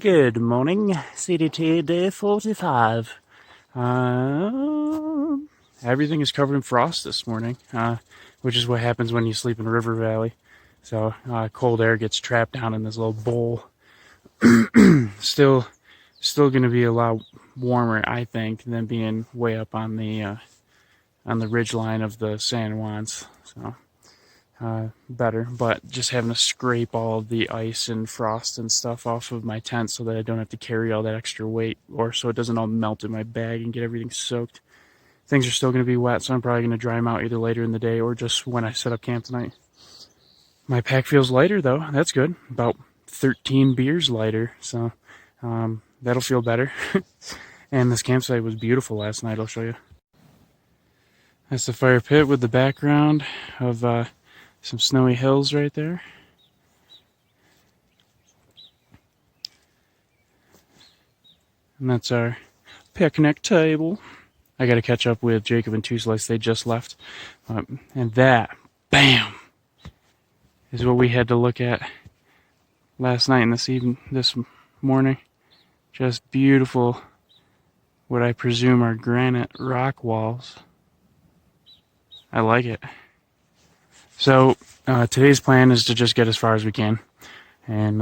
Good morning, CDT day 45. Everything is covered in frost this morning, which is what happens when you sleep in River Valley. So cold air gets trapped down in this little bowl. Still going to be a lot warmer, I think, than being way up on the ridge line of the San Juans. So better, but just having to scrape all of the ice and frost and stuff off of my tent so that I don't have to carry all that extra weight, or so it doesn't all melt in my bag and get everything soaked. Things are still going to be wet, so I'm probably going to dry them out either later in the day or just when I set up camp tonight. My pack feels lighter though, that's good. About 13 beers lighter, so that'll feel better. And this campsite was beautiful last night, I'll show you. That's the fire pit with the background of some snowy hills right there. And that's our picnic table. I got to catch up with Jacob and Two Slice. They just left. And that, bam, is what we had to look at last night and this morning. Just beautiful, what I presume are granite rock walls. I like it. So today's plan is to just get as far as we can, and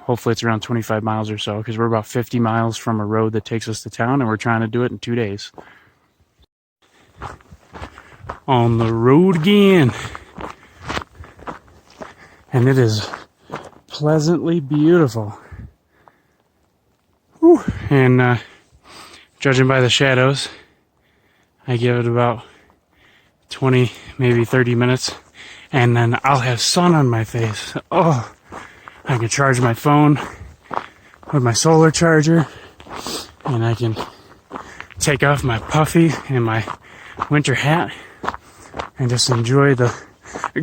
hopefully it's around 25 miles or so, because we're about 50 miles from a road that takes us to town, and we're trying to do it in 2 days. On the road again, and it is pleasantly beautiful. Whew. And judging by the shadows, I give it about 20, maybe 30 minutes, and then I'll have sun on my face. Oh, I can charge my phone with my solar charger, and I can take off my puffy and my winter hat and just enjoy the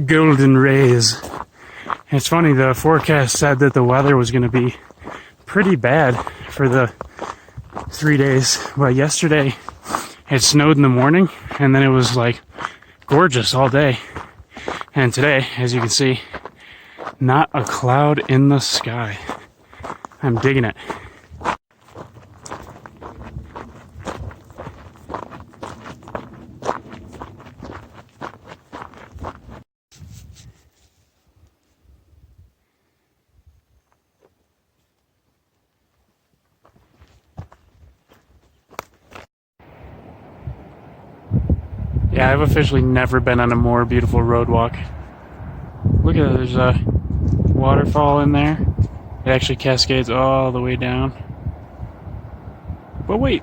golden rays. It's funny, the forecast said that the weather was going to be pretty bad for the 3 days, but yesterday it snowed in the morning, and then it was like gorgeous all day. And today, as you can see, not a cloud in the sky. I'm digging it. Yeah, I've officially never been on a more beautiful road walk. Look at it, there's a waterfall in there. It actually cascades all the way down. But wait,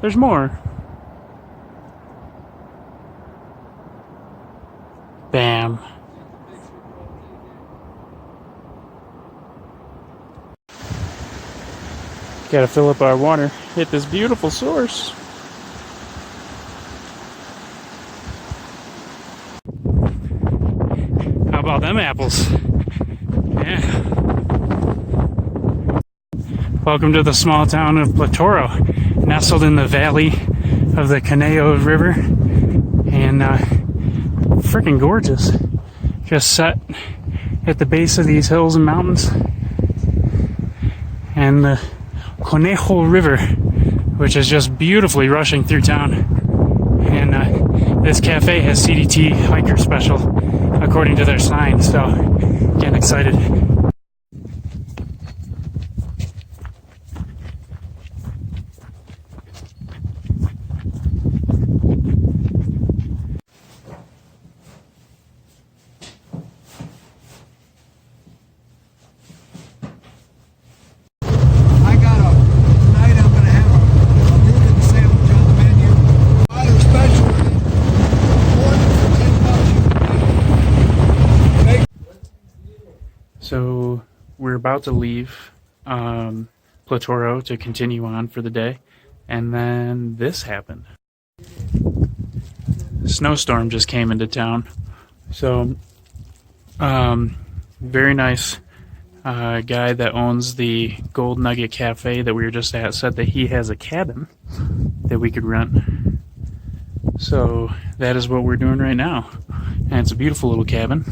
there's more. Bam. Gotta fill up our water at this beautiful source. How about them apples? Yeah. Welcome to the small town of Platoro, nestled in the valley of the Caneo River, and freaking gorgeous. Just set at the base of these hills and mountains, and the Conejo River, which is just beautifully rushing through town. And this cafe has CDT hiker special, according to their sign, so getting excited. So we're about to leave Platoro to continue on for the day, and then this happened. A snowstorm just came into town. So very nice guy that owns the Gold Nugget Cafe that we were just at said that he has a cabin that we could rent. So that is what we're doing right now, and it's a beautiful little cabin.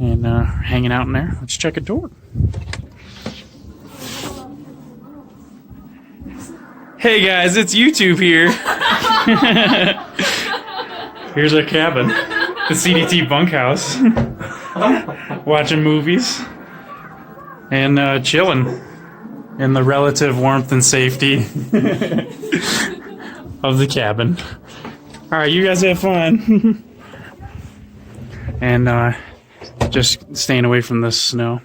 And hanging out in there. Let's check a door. Hey guys, it's YouTube here. Here's our cabin, the CDT bunkhouse. Watching movies and chilling in the relative warmth and safety of the cabin. Alright, you guys have fun. And just staying away from the snow.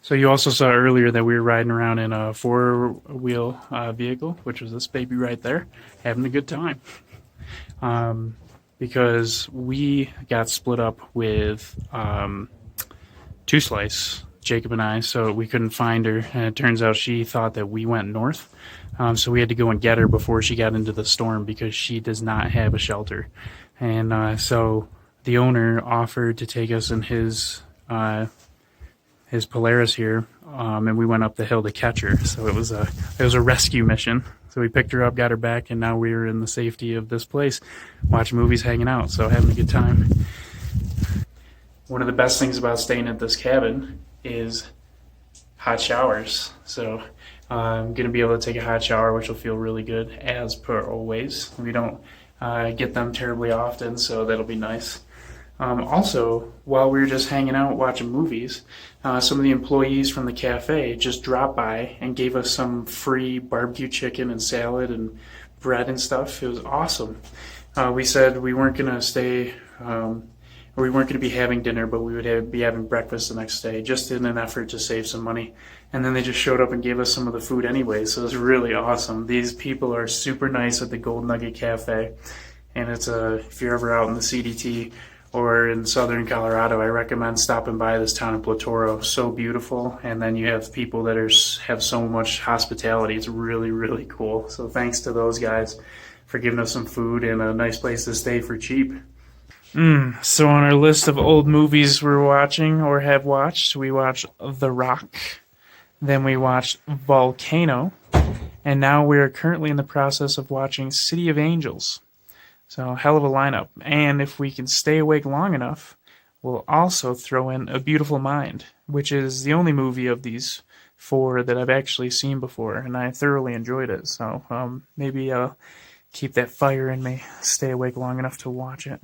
So you also saw earlier that we were riding around in a four-wheel vehicle, which was this baby right there, having a good time. Because we got split up with Two Slice, Jacob and I, so we couldn't find her, and it turns out she thought that we went north. So we had to go and get her before she got into the storm because she does not have a shelter. And so the owner offered to take us in his Polaris here, and we went up the hill to catch her. So it was a rescue mission. So we picked her up, got her back, and now we're in the safety of this place, watching movies, hanging out, so having a good time. One of the best things about staying at this cabin is hot showers. So I'm going to be able to take a hot shower, which will feel really good, as per always. We don't get them terribly often, so that'll be nice. Also, while we were just hanging out watching movies, some of the employees from the cafe just dropped by and gave us some free barbecue chicken and salad and bread and stuff. It was awesome. We said we weren't going to stay, or we weren't going to be having dinner, but we would be having breakfast the next day, just in an effort to save some money. And then they just showed up and gave us some of the food anyway, so it was really awesome. These people are super nice at the Gold Nugget Cafe, and it's if you're ever out in the CDT, or in southern Colorado, I recommend stopping by this town of Platoro. So beautiful, and then you have people that have so much hospitality. It's really, really cool. So thanks to those guys for giving us some food and a nice place to stay for cheap. So on our list of old movies we're watching or have watched, we watched The Rock, then we watched Volcano, and now we're currently in the process of watching City of Angels. So, hell of a lineup. And if we can stay awake long enough, we'll also throw in A Beautiful Mind, which is the only movie of these four that I've actually seen before, and I thoroughly enjoyed it. So, maybe I'll keep that fire in me, stay awake long enough to watch it.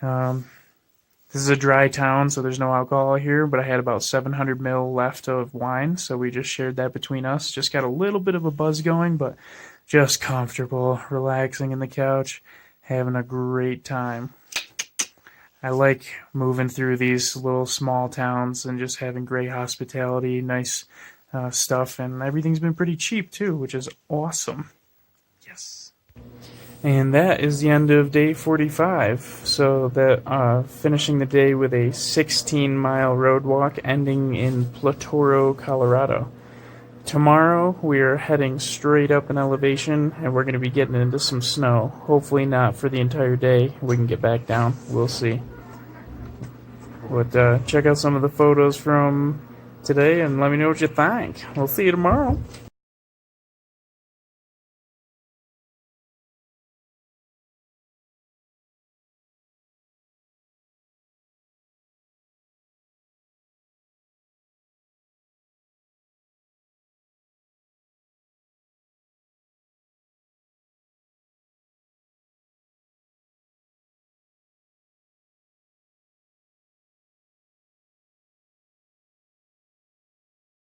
This is a dry town, so there's no alcohol here, but I had about 700 ml left of wine, so we just shared that between us. Just got a little bit of a buzz going, but just comfortable, relaxing in the couch, having a great time. I like moving through these little small towns and just having great hospitality, nice stuff, and everything's been pretty cheap too, which is awesome. Yes. And that is the end of day 45. So that finishing the day with a 16-mile road walk ending in Platoro, Colorado. Tomorrow we are heading straight up in elevation, and we're going to be getting into some snow. Hopefully not for the entire day. We can get back down. We'll see. But check out some of the photos from today and let me know what you think. We'll see you tomorrow.